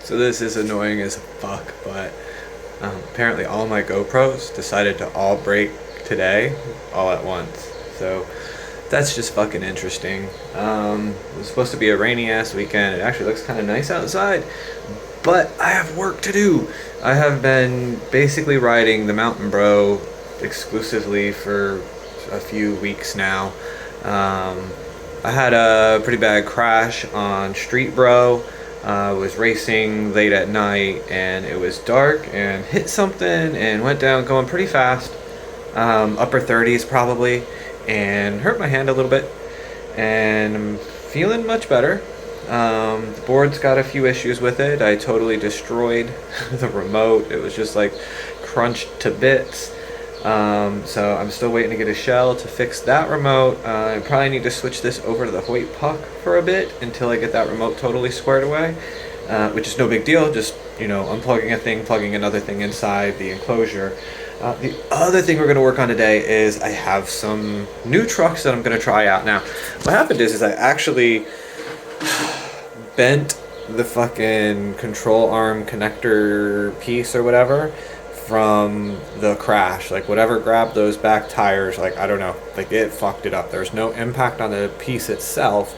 So this is annoying as fuck, but apparently all my GoPros decided to all break today, all at once. So that's just fucking interesting. It was supposed to be a rainy ass weekend. It actually looks kind of nice outside, but I have work to do. I have been basically riding the Mountain Bro exclusively for a few weeks now. I had a pretty bad crash on Street Bro. Was racing late at night and it was dark and hit something and went down going pretty fast, upper 30s probably, and hurt my hand a little bit, and I'm feeling much better. The board's got a few issues with it. I totally destroyed the remote. It was just like crunched to bits. So I'm still waiting to get a shell to fix that remote. I probably need to switch this over to the Hoyt Puck for a bit until I get that remote totally squared away, which is no big deal. Just, you know, unplugging a thing, plugging another thing inside the enclosure. The other thing we're going to work on today is I have some new trucks that I'm going to try out. Now, what happened is I actually bent the fucking control arm connector piece or whatever from the crash. Like whatever grabbed those back tires, like I don't know, like it fucked it up. There's no impact on the piece itself,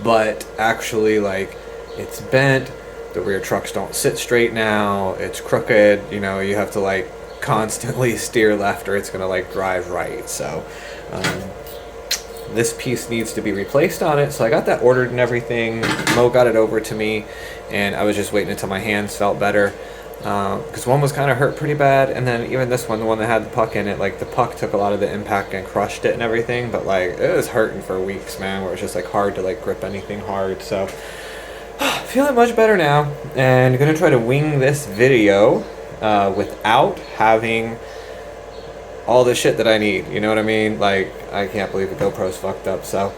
but actually like it's bent. The rear trucks don't sit straight now. It's crooked. You know, you have to like constantly steer left or it's gonna like drive right. So this piece needs to be replaced on it. So I got that ordered and everything. Mo got it over to me and I was just waiting until my hands felt better. Because one was kind of hurt pretty bad, and then even this one, the one that had the puck in it, like the puck took a lot of the impact and crushed it and everything, but like it was hurting for weeks, man, where it's just like hard to like grip anything hard. So feeling much better now, and gonna try to wing this video without having all the shit that I need, you know what I mean? Like I can't believe the GoPro's fucked up. So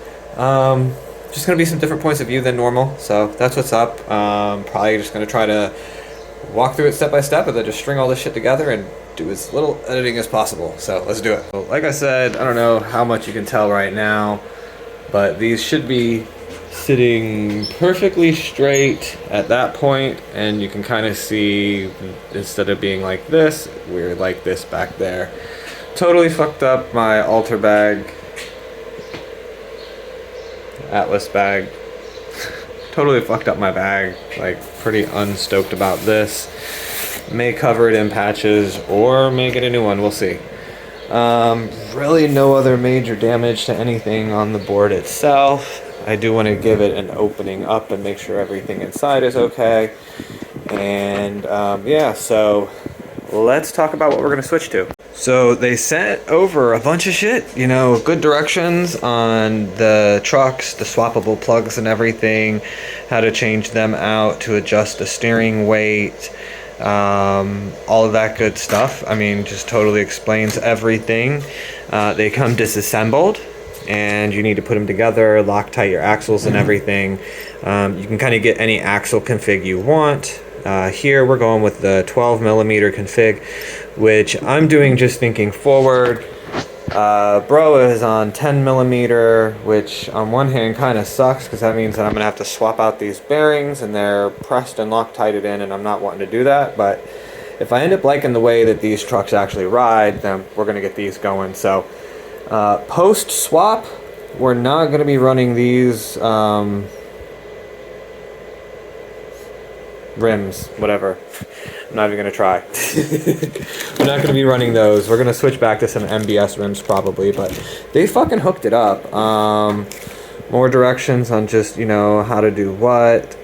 just gonna be some different points of view than normal, so that's what's up. Probably just gonna try to walk through it step by step and then just string all this shit together and do as little editing as possible. So let's do it. Well, like I said, I don't know how much you can tell right now, but these should be sitting perfectly straight at that point, and you can kind of see instead of being like this, we're like this back there. Totally fucked up my altar bag, Atlas bag. Totally fucked up my bag. Like pretty unstoked about this. May cover it in patches or may get a new one, we'll see. Really no other major damage to anything on the board itself. I do want to give it an opening up and make sure everything inside is okay. And yeah, so let's talk about what we're going to switch to. So they sent over a bunch of shit, you know, good directions on the trucks, the swappable plugs and everything, how to change them out to adjust the steering weight, all of that good stuff. I mean, just totally explains everything. They come disassembled and you need to put them together, Loctite your axles and everything. You can kind of get any axle config you want. Here we're going with the 12 millimeter config, which I'm doing just thinking forward. Bro is on 10 millimeter, which on one hand kind of sucks because that means that I'm gonna have to swap out these bearings and they're pressed and Loctited in, and I'm not wanting to do that. But if I end up liking the way that these trucks actually ride, then we're gonna get these going. So post swap, we're not gonna be running these rims, whatever. I'm not even gonna try. We're not gonna be running those. We're gonna switch back to some MBS rims probably, but they fucking hooked it up. More directions on just, you know, how to do what.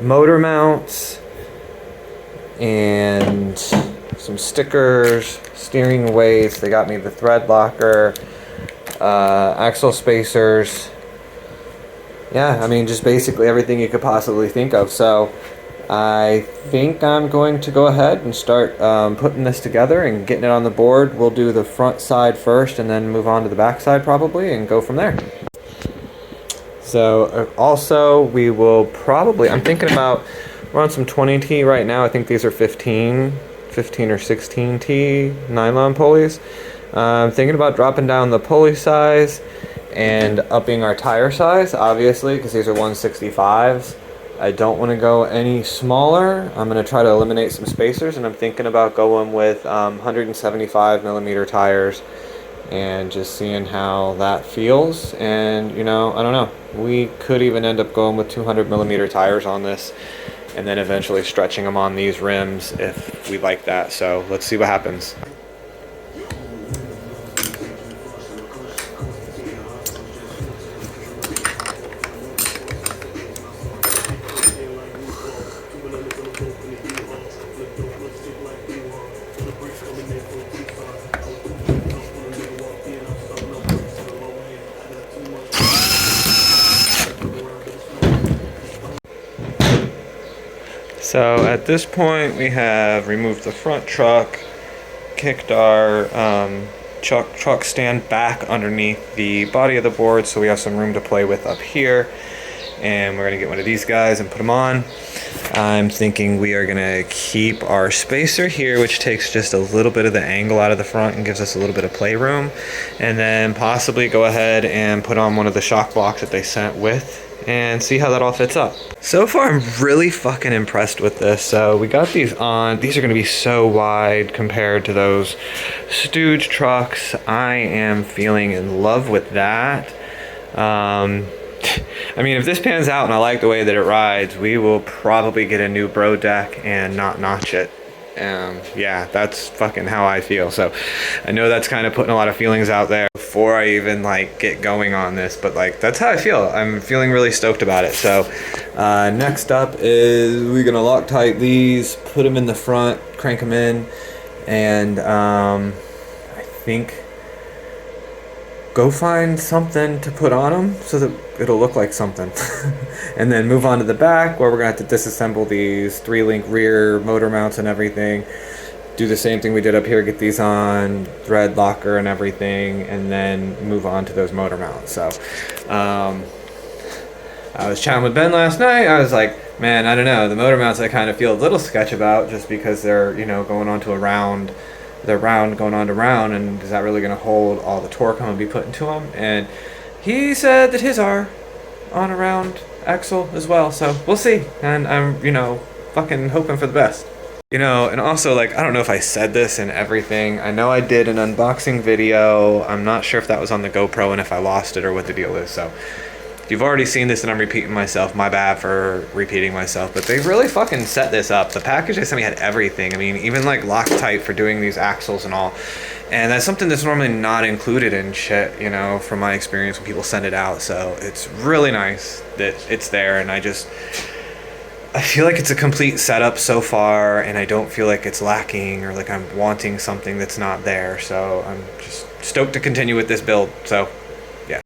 Motor mounts and some stickers, steering weights. They got me the thread locker, axle spacers. Yeah, I mean, just basically everything you could possibly think of. So I think I'm going to go ahead and start putting this together and getting it on the board. We'll do the front side first and then move on to the back side probably and go from there. So also we will probably, I'm thinking about, we're on some 20T right now. I think these are 15 or 16T nylon pulleys. I'm thinking about dropping down the pulley size and upping our tire size, obviously, because these are 165s. I don't want to go any smaller. I'm going to try to eliminate some spacers, and I'm thinking about going with 175 millimeter tires and just seeing how that feels. And you know, I don't know, we could even end up going with 200 millimeter tires on this and then eventually stretching them on these rims if we like that. So let's see what happens. So at this point we have removed the front truck, kicked our truck stand back underneath the body of the board so we have some room to play with up here, and we're going to get one of these guys and put them on. I'm thinking we are going to keep our spacer here, which takes just a little bit of the angle out of the front and gives us a little bit of playroom, and then possibly go ahead and put on one of the shock blocks that they sent with and see how that all fits up. So far I'm really fucking impressed with this. So we got these on. These are going to be so wide compared to those stooge trucks. I am feeling in love with that. I mean, if this pans out and I like the way that it rides, we will probably get a new bro deck and not notch it. Yeah, that's fucking how I feel. So I know that's kind of putting a lot of feelings out there before I even like get going on this, but like that's how I feel. I'm feeling really stoked about it. So next up is we're gonna Loctite these, put them in the front, crank them in, and I think go find something to put on them so that it'll look like something. And then move on to the back where we're gonna have to disassemble these 3-link rear motor mounts and everything. Do the same thing we did up here, get these on, thread locker and everything, and then move on to those motor mounts. So I was chatting with Ben last night. I was like, man, I don't know, the motor mounts I kind of feel a little sketch about just because they're, you know, going onto a round. They're round going on to round, and is that really going to hold all the torque I'm going to be putting to them? And he said that his are on a round axle as well, so we'll see. And I'm, you know, fucking hoping for the best. You know, and also, like, I don't know if I said this and everything. I know I did an unboxing video. I'm not sure if that was on the GoPro and if I lost it or what the deal is. So if you've already seen this and I'm repeating myself, my bad for repeating myself. But they really fucking set this up. The package they sent me had everything. I mean, even like Loctite for doing these axles and all. And that's something that's normally not included in shit, you know, from my experience when people send it out. So it's really nice that it's there, and I feel like it's a complete setup so far, and I don't feel like it's lacking or like I'm wanting something that's not there. So I'm just stoked to continue with this build. So yeah.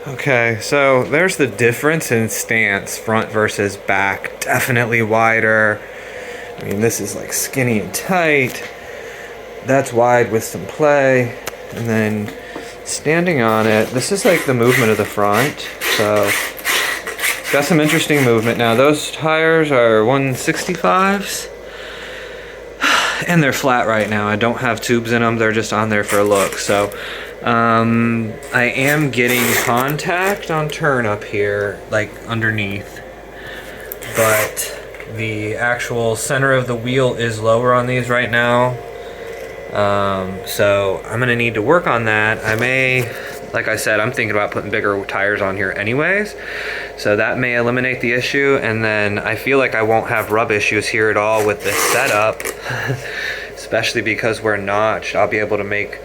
Okay, so there's the difference in stance, front versus back. Definitely wider. I mean, this is like skinny and tight. That's wide with some play. And then standing on it, this is like the movement of the front. So got some interesting movement. Now those tires are 165s. And they're flat right now. I don't have tubes in them. They're just on there for a look. So I am getting contact on turn up here, like underneath, but the actual center of the wheel is lower on these right now. So I'm gonna need to work on that. I may, like I said, I'm thinking about putting bigger tires on here anyways, so that may eliminate the issue. And then I feel like I won't have rub issues here at all with this setup, especially because we're notched. I'll be able to make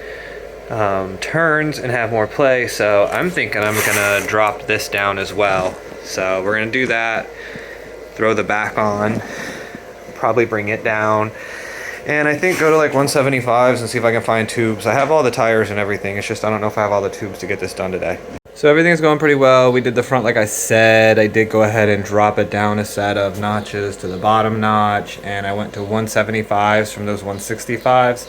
turns and have more play. So I'm thinking I'm gonna drop this down as well. So we're gonna do that, throw the back on, probably bring it down, and I think go to like 175s and see if I can find tubes. I have all the tires and everything. It's just I don't know if I have all the tubes to get this done today. So everything's going pretty well. We did the front like I said. I did go ahead and drop it down a set of notches to the bottom notch, and I went to 175s from those 165s.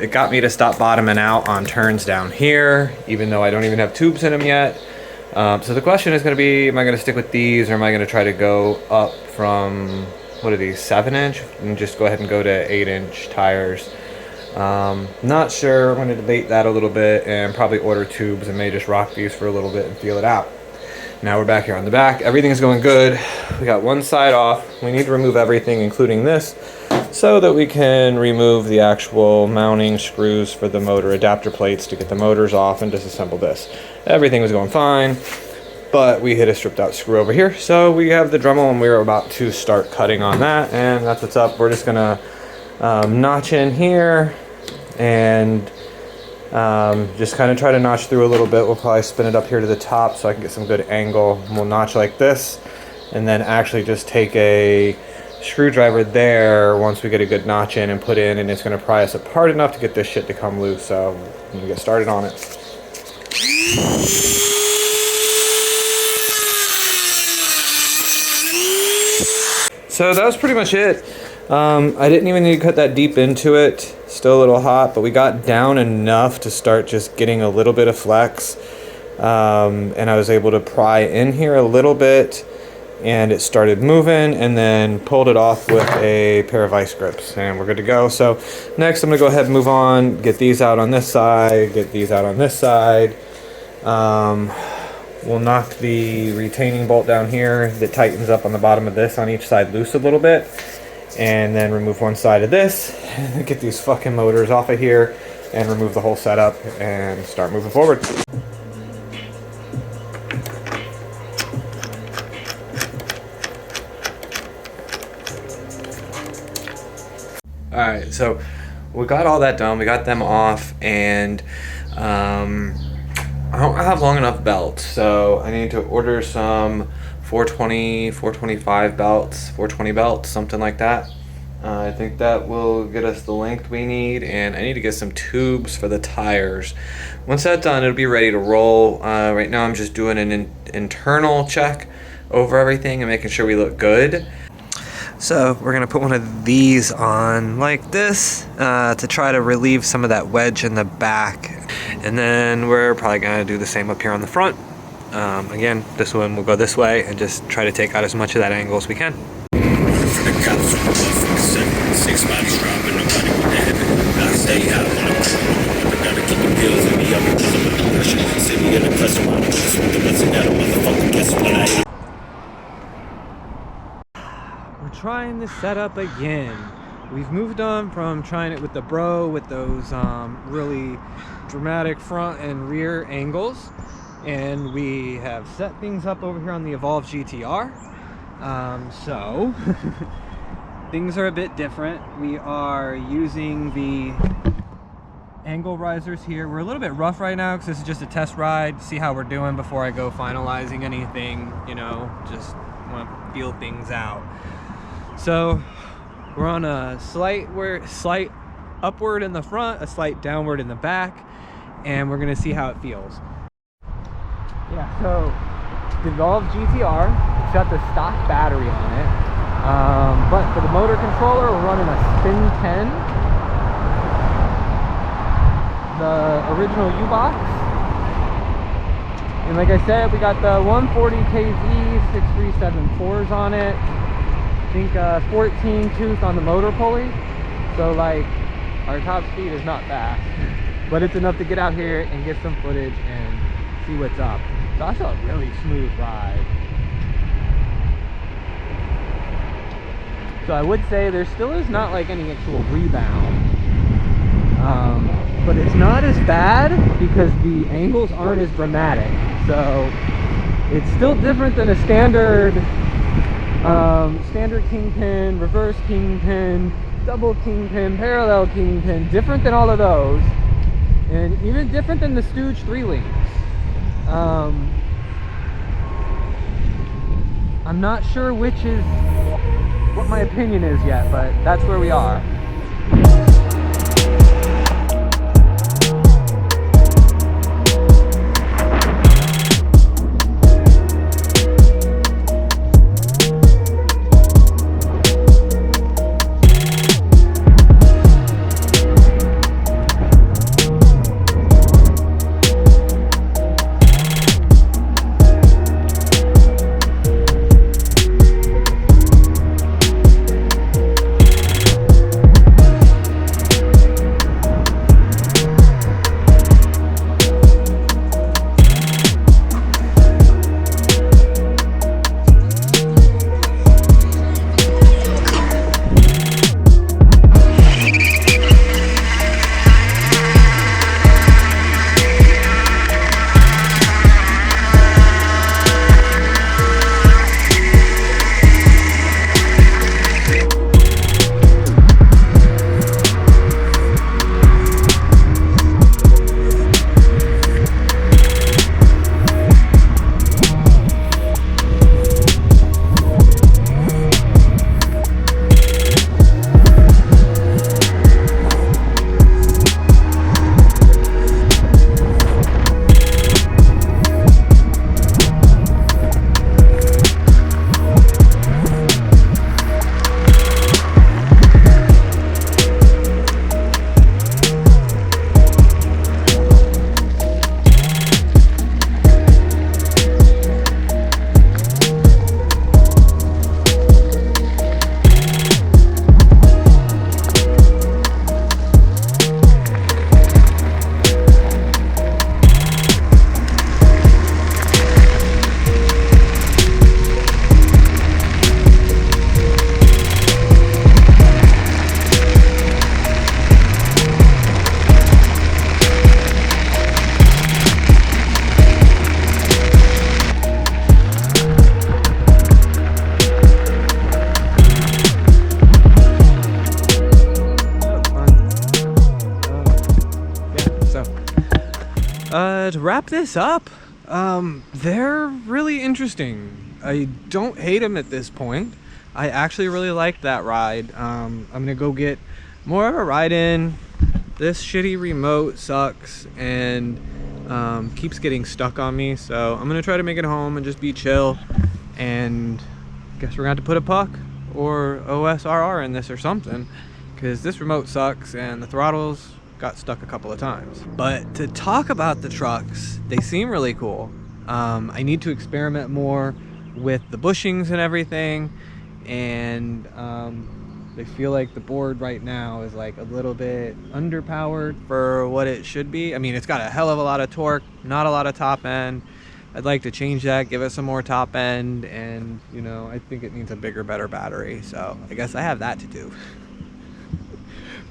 It got me to stop bottoming out on turns down here, even though I don't even have tubes in them yet. So the question is going to be, am I going to stick with these, or am I going to try to go up from, what are these, 7-inch, and just go ahead and go to 8-inch tires? Not sure. I'm going to debate that a little bit and probably order tubes and may just rock these for a little bit and feel it out. Now we're back here on the back. Everything's going good. We got one side off. We need to remove everything, including this, so that we can remove the actual mounting screws for the motor adapter plates to get the motors off and disassemble this. Everything was going fine, but we hit a stripped out screw over here. So we have the Dremel and we were about to start cutting on that, and that's what's up. We're just gonna notch in here and just kind of try to notch through a little bit. We'll probably spin it up here to the top so I can get some good angle. And we'll notch like this, and then actually just take a screwdriver there once we get a good notch in and put in, and it's going to pry us apart enough to get this shit to come loose. So I'm going to get started on it. So that was pretty much it. I didn't even need to cut that deep into it. Still a little hot, but we got down enough to start just getting a little bit of flex. And I was able to pry in here a little bit, and it started moving, and then pulled it off with a pair of vice grips, and we're good to go. So next I'm gonna go ahead and move on, get these out on this side, get these out on this side. We'll knock the retaining bolt down here that tightens up on the bottom of this on each side loose a little bit, and then remove one side of this, get these fucking motors off of here, and remove the whole setup and start moving forward. Alright, so we got all that done, we got them off, and I don't have long enough belts, so I need to order some 420, 425 belts, 420 belts, something like that. I think that will get us the length we need, and I need to get some tubes for the tires. Once that's done, it'll be ready to roll. Right now I'm just doing an internal check over everything and making sure we look good. So we're gonna put one of these on like this to try to relieve some of that wedge in the back. And then we're probably gonna do the same up here on the front. Again, this one will go this way and just try to take out as much of that angle as we can. Six bodies dropping, nobody with that. I stay out on the gotta keep the pills in me up because I'm under pressure. Sit me in the pressure while I'm just with the messing out of motherfucking guess what I We're trying this setup again. We've moved on from trying it with the Bro with those really dramatic front and rear angles, and we have set things up over here on the Evolve GTR. So things are a bit different. We are using the angle risers here. We're a little bit rough right now because this is just a test ride, see how we're doing before I go finalizing anything, you know, just want to feel things out. So we're on a slight upward in the front, a slight downward in the back, and we're gonna see how it feels. Yeah, so the Evolve GTR, it's got the stock battery on it, but for the motor controller, we're running a Spin 10, the original U-Box. And like I said, we got the 140 kV 6374s on it. I think 14 tooth on the motor pulley. So like our top speed is not fast, but it's enough to get out here and get some footage and see what's up. So that's a really smooth ride. So I would say there still is not like any actual rebound, but it's not as bad because the angles aren't as dramatic. So it's still different than a standard kingpin, reverse kingpin, double kingpin, parallel kingpin, different than all of those, and even different than the Stooge 3 links. I'm not sure which is what my opinion is yet, but that's where we are. to wrap this up, they're really interesting. I don't hate them at this point. I actually really liked that ride. I'm gonna go get more of a ride in. This shitty remote sucks and keeps getting stuck on me, so I'm gonna try to make it home and just be chill, and guess we're gonna have to put a puck or OSRR in this or something, because this remote sucks and the throttles got stuck a couple of times. But to talk about the trucks, they seem really cool. I need to experiment more with the bushings and everything, and I feel like the board right now is like a little bit underpowered for what it should be. I mean, it's got a hell of a lot of torque, not a lot of top end. I'd like to change that, give it some more top end, and you know, I think it needs a bigger, better battery. So I guess I have that to do.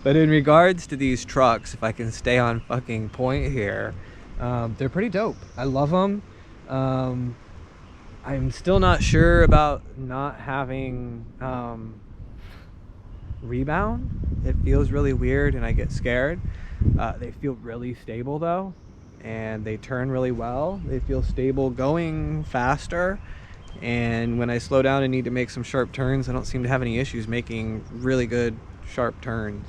But in regards to these trucks, if I can stay on fucking point here, they're pretty dope. I love them. I'm still not sure about not having rebound. It feels really weird and I get scared. They feel really stable though, and they turn really well. They feel stable going faster, and when I slow down and need to make some sharp turns, I don't seem to have any issues making really good sharp turns.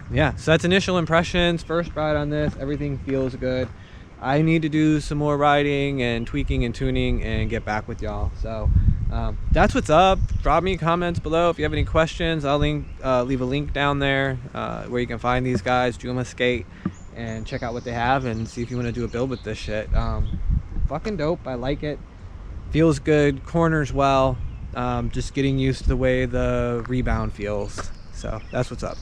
Yeah, so that's initial impressions. First ride on this, everything feels good. I need to do some more riding and tweaking and tuning and get back with y'all. So that's what's up. Drop me comments below if you have any questions. I'll leave a link down there where you can find these guys, Juma Skate, and check out what they have and see if you want to do a build with this shit. Fucking dope. I like it. Feels good. Corners well. Just getting used to the way the rebound feels. So that's what's up.